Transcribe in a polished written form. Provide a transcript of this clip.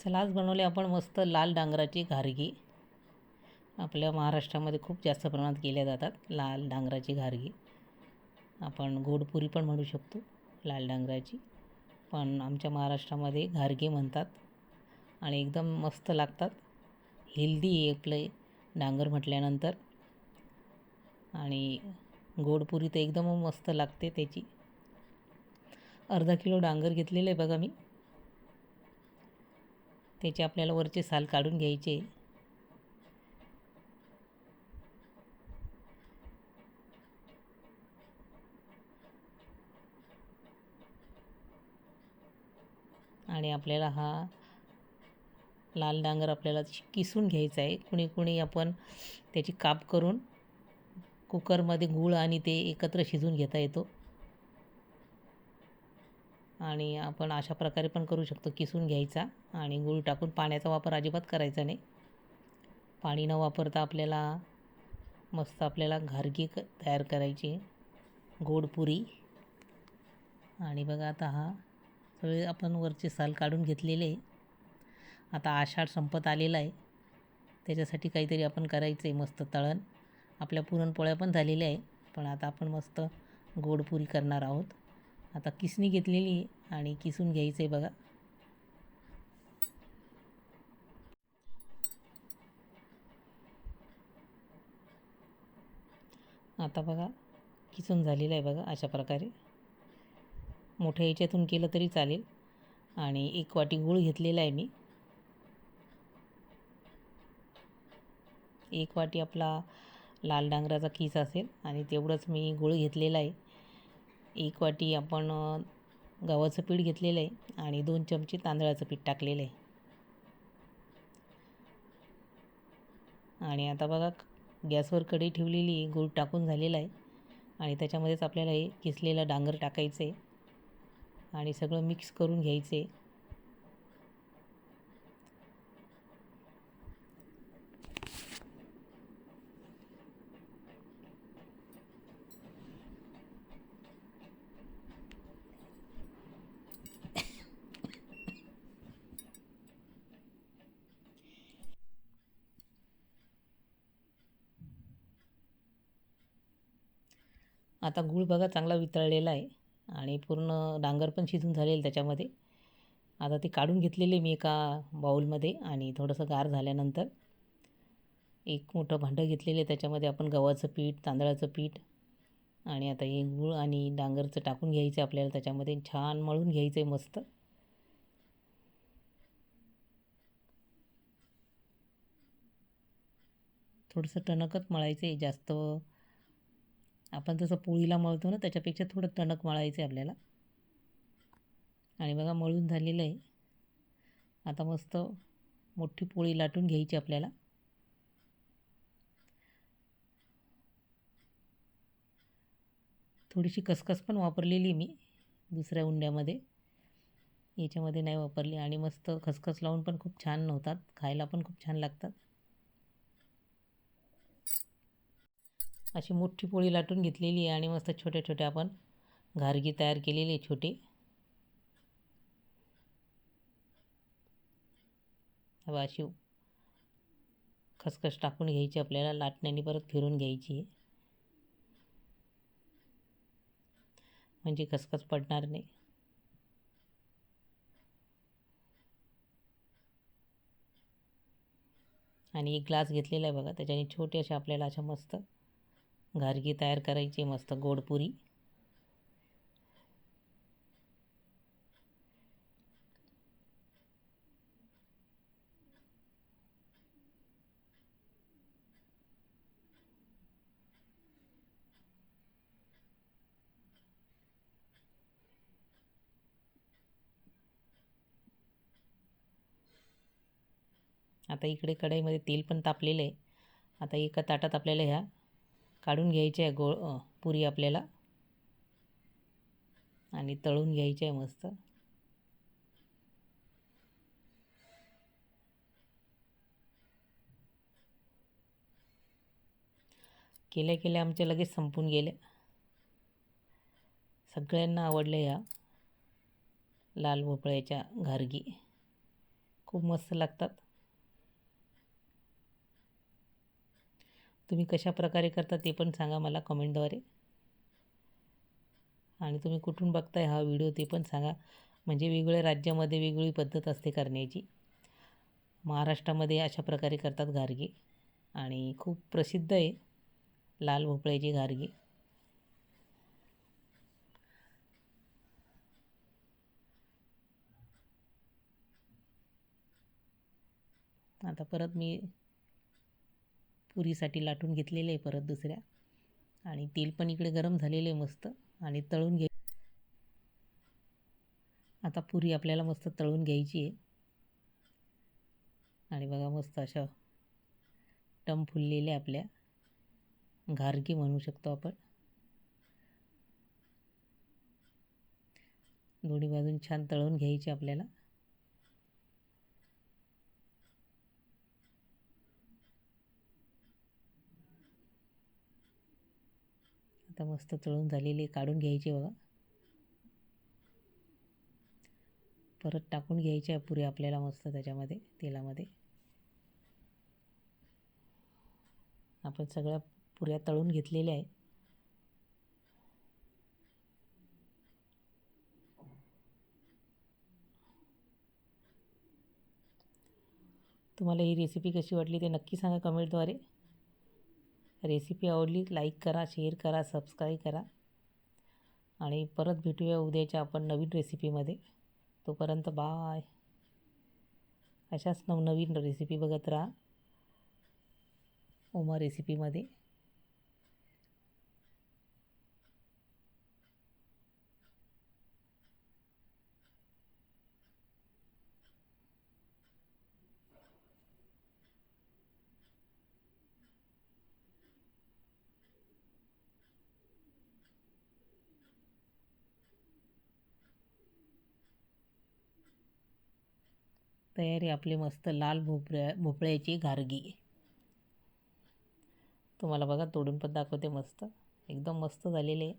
चला आज बनवले आपण मस्त लाल डांगराची घारगी. आपल्या महाराष्ट्रामध्ये खूप जास्त प्रमाणात केल्या जातात लाल डांगराची घारगी. आपण गोडपुरी पण म्हणू शकतो लाल डांगराची, पण आमच्या महाराष्ट्रामध्ये घारगी म्हणतात आणि एकदम मस्त लागतात. हेल्दी आपले डांगर म्हटल्यानंतर, आणि गोडपुरी तर एकदम मस्त लागते त्याची. अर्धा किलो डांगर घेतलेले आहे बघा मी. त्याचे आपल्याला वरचे साल काढून घ्यायचे. आणि आपल्याला हा लाल डांगर आपल्याला किसून घ्यायचा आहे. कुणी कुणी आपण त्याची काप करून कुकरमध्ये गूळ आणि ते एकत्र शिजवून घेता येतो, आणि आपण अशा प्रकारे पण करू शकतो. किसून घ्यायचा आणि गूळ टाकून, पाण्याचा वापर अजिबात करायचा नाही. पाणी न वापरता आपल्याला मस्त आपल्याला घारगी तयार करायची, गोडपुरी. आणि बघा आता हा सगळे आपण वरचे साल काढून घेतलेले. आता आषाढ संपत आलेला आहे, त्याच्यासाठी काहीतरी आपण करायचं आहे मस्त तळण. आपल्या पुरणपोळ्या पण झालेल्या आहे, पण आता आपण मस्त गोडपुरी करणार आहोत. आता किसणी घेतलेली आहे आणि किसून घ्यायचं आहे बघा. आता बघा किसून झालेलं आहे बघा. अशा प्रकारे मोठ्या याच्यातून केलं तरी चालेल. आणि 1 वाटी गूळ घेतलेला आहे मी. 1 वाटी आपला लाल डांगराचा किस असेल आणि तेवढंच मी गूळ घेतलेला आहे. 1 वाटी आपण गव्हाचं पीठ घेतलेलं आहे आणि 2 चमचे तांदळाचं पीठ टाकलेलं आहे. आणि आता बघा गॅसवर कढई ठेवलेली आहे, गूळ टाकून झालेला आहे आणि त्याच्यामध्येच आपल्याला हे किसलेलं डांगर टाकायचं आहे आणि सगळं मिक्स करून घ्यायचं आहे. आता गूळ बघा चांगला वितळलेला आहे आणि पूर्ण डांगर पण शिजून झालेलं त्याच्यामध्ये. आता ते काढून घेतलेले मी एका बाऊलमध्ये, आणि थोडंसं गार झाल्यानंतर एक मोठं भांडं घेतलेलं आहे. त्याच्यामध्ये आपण गव्हाचं पीठ, तांदळाचं पीठ आणि आता हे गूळ आणि डांगरचं टाकून घ्यायचं आपल्याला. त्याच्यामध्ये छान मळून घ्यायचं आहे मस्त. थोडंसं टणकच मळायचं आहे, जास्त आपण जसं पोळीला मळतो ना त्याच्यापेक्षा थोडं टणक मळायचं आहे आपल्याला. आणि बघा मळून झालेलं आहे. आता मस्त मोठी पोळी लाटून घ्यायची आपल्याला. थोडीशी खसखस पण वापरलेली मी दुसऱ्या उंड्यामध्ये, याच्यामध्ये नाही वापरली. आणि मस्त खसखस लावून पण खूप छान होतात, खायला पण खूप छान लागतात. अशी मोठी पोळी लाटून घेतलेली आहे आणि मस्त छोट्या छोट्या आपण घारगी तयार केलेली आहे छोटी. हवा अशी खसखस टाकून घ्यायची आपल्याला, लाटण्याने परत फिरून घ्यायची म्हणजे खसखस पडणार नाही. आणि 1 ग्लास घेतलेला आहे बघा, त्याच्याने छोटे असे आपल्याला अशा मस्त घारगी तयार करायची, मस्त गोडपुरी. आता इकडे कढईमध्ये तेल पण तापलेलं आहे. आता एका ताटात आपल्याला ह्या काढून घ्यायच्या आहे पुरी आपल्याला, आणि तळून घ्यायच्या आहे मस्त. केल्या केल्या आमच्या लगेच संपून गेल्या. सगळ्यांना आवडल्या ह्या लाल भोपळ्याच्या घारगी. खूप मस्त लागतात. तुम्ही कशा प्रकारे करता ते पण सांगा मला कमेंटद्वारे. आणि तुम्ही कुठून बघताय हा व्हिडिओ ते पण सांगा. म्हणजे वेगवेगळ्या राज्यामध्ये वेगवेगळी पद्धत असते करण्याची. महाराष्ट्रामध्ये अशा प्रकारे करतात घारगे आणि खूप प्रसिद्ध आहे लाल भोपळ्याची घारगे. आता परत मी पुरीसाठी लाटून घेतलेले आहे परत दुसऱ्या. आणि तेल पण इकडे गरम झालेले आहे मस्त आणि तळून घे. आता पुरी आपल्याला मस्त तळून घ्यायची आहे. आणि बघा मस्त अशा टम फुललेल्या आपल्या घारगे म्हणू शकतो आपण. दोन्ही बाजून छान तळून घ्यायची आपल्याला. आता मस्त तळून झालेले काढून घ्यायचे बघा. परत टाकून घ्यायच्या पुरी आपल्याला मस्त त्याच्यामध्ये तेलामध्ये. आपण सगळ्या पुऱ्या तळून घेतलेल्या आहे. तुम्हाला ही रेसिपी कशी वाटली ते नक्की सांगा कमेंटद्वारे. रेसिपी आवडली लाईक करा, शेअर करा, सबस्क्राईब करा. आणि परत भेटूया उद्याच्या आपण नवीन रेसिपीमध्ये. तोपर्यंत बाय. अशाच नवनवीन रेसिपी बघत राहा उमा रेसिपीमध्ये. तयारी आपली मस्त लाल भोपळ्याची घारगी. तुम्हाला बघा तोडून पण दाखवते. मस्त एकदम मस्त झालेले.